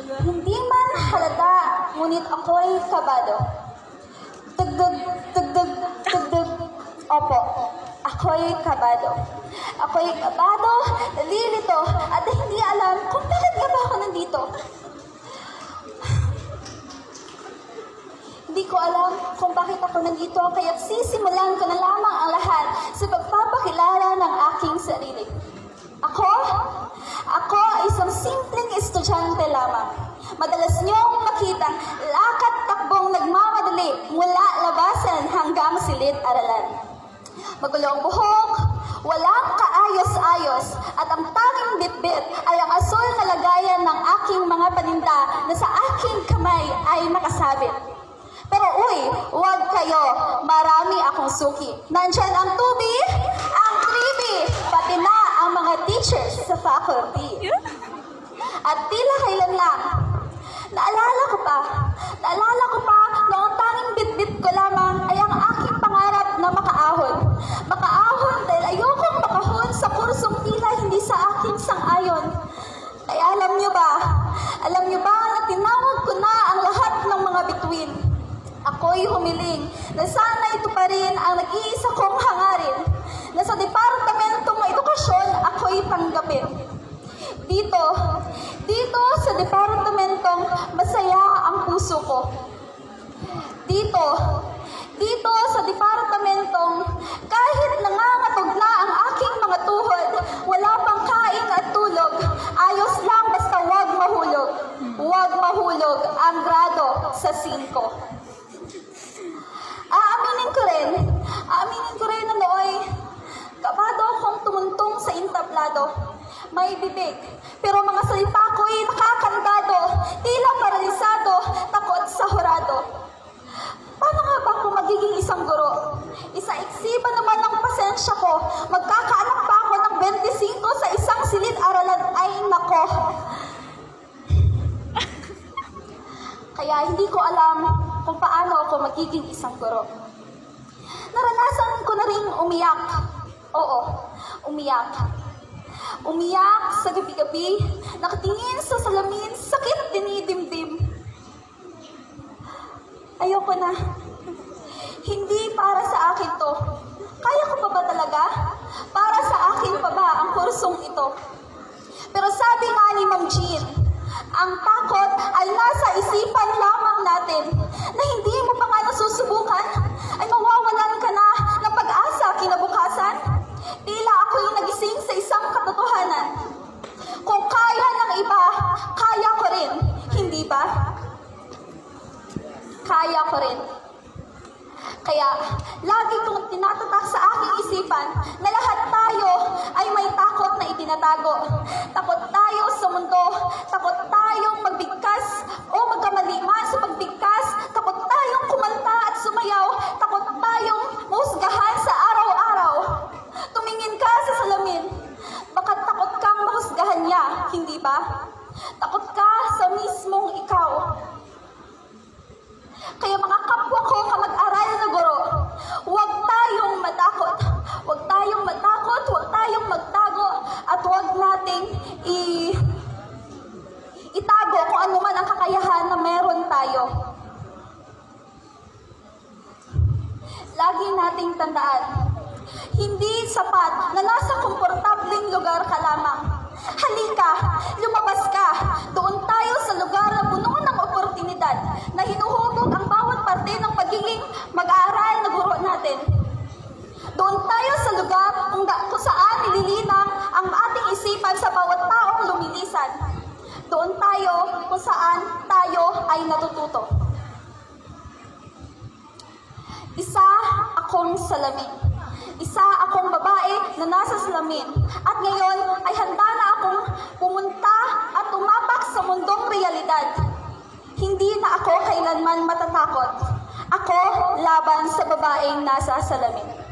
Hindi man halata, ngunit ako'y kabado. Tugtog, tugtog, tugtog. Opo, ako'y kabado. Ako'y kabado, nalilito, at hindi alam kung bakit nga ba ako nandito. Hindi ko alam kung bakit ako nandito, kaya't sisimulan ko na lamang ang lahat sa pagpapakilala ng aking sarili. Ako ay isang simpleng estudyante lamang. Madalas niyong makitang lakad-takbong nagmamadali mula labasan hanggang silid-aralan. Magulo ang buhok, walang kaayos-ayos, at ang tanging bitbit ay ang asul na lagayan ng aking mga paninda na sa aking kamay ay nakasabit. Pero uy, huwag kayo, marami akong suki. Nandyan ang 2B, ang 3B, pati na ang mga teachers sa faculty. At tila kailan lang, naalala ko pa na ang tanging bitbit ko lamang ay ang aking pangarap na makaahon. Makaahon dahil ayokong makahon sa kursong tila hindi sa aking sang-ayon. Kaya alam niyo ba na tinawag ko na ang lahat ng mga bituin. Ako'y humiling na sana ito pa rin ang nag-iisa kong hangarin na sa Departamentong Edukasyon ako'y tanggapin. Dito sa Departamentong masaya ang puso ko. Dito sa Departamentong kahit nangangatog na ang aking mga tuhod, wala pang kain at tulog, ayos lang basta wag mahulog. Wag mahulog ang grado sa 5. Aaminin ko rin na nooy, kabado akong tumuntong sa intablado. May bibig, pero mga salita ko'y nakakandado, tila paralisado, takot sa hurado. Paano nga ba kung magiging isang guro? Isa-iksiba naman ang pasensya ko, magkakaanak pa ako ng 25 sa isang silid-aralan, ay nako. Kaya hindi ko alam kung paano ako magiging isang guro. Naranasan ko na rin umiyak. Oo, umiyak. Umiyak sa gabi-gabi, nakatingin sa salamin, sakit dinidimdim. Ayoko na. Hindi para sa akin to. Kaya ko pa ba talaga? Para sa akin pa ba ang kursong ito? Pero sabi nga ni Ma'am Jean, ang takot ay nasa isipan lamang natin, na hindi mo pa nga nasusubukan, ay mawawalan ka na ng pag-asa kinabukasan. Tila ako'y nagising sa isang katotohanan. Kung kaya ng iba, kaya ko rin. Hindi ba? Kaya ko rin. Kaya, lagi kong tinatatak sa aking isipan na lahat tayo ay may takot na itinatago. Takot tayo sa mundo, takot tayong magbigkas o magkamali man sa pagbigkas, takot tayong kumanta at sumayaw, takot tayong mahusgahan sa araw-araw. Tumingin ka sa salamin, baka takot kang mahusgahan niya, hindi ba? Takot ka sa mismong ikaw. Kaya mga kapwa ko kamag-aral na guro, huwag tayong matakot. Huwag tayong matakot, huwag tayong magtago, at huwag nating itago kung ano man ang kakayahan na meron tayo. Lagi nating tandaan, hindi sapat na nasa komportableng lugar ka lamang. Halika, lumabas ka. Doon tayo sa lugar na puno ng oportunidad, na hinuhubog ang bawat parte ng pagiging mag-aaral na guro natin. Doon tayo sa lugar kung saan nililinang ang ating isipan sa bawat taong lumilisan. Doon tayo kung saan tayo ay natututo. Isa akong salamin. Isa akong babae na nasa salamin. At ngayon ay handa na akong pumunta at tumapak sa mundong realidad. Hindi na ako kailanman matatakot. Ako laban sa babaeng nasa salamin.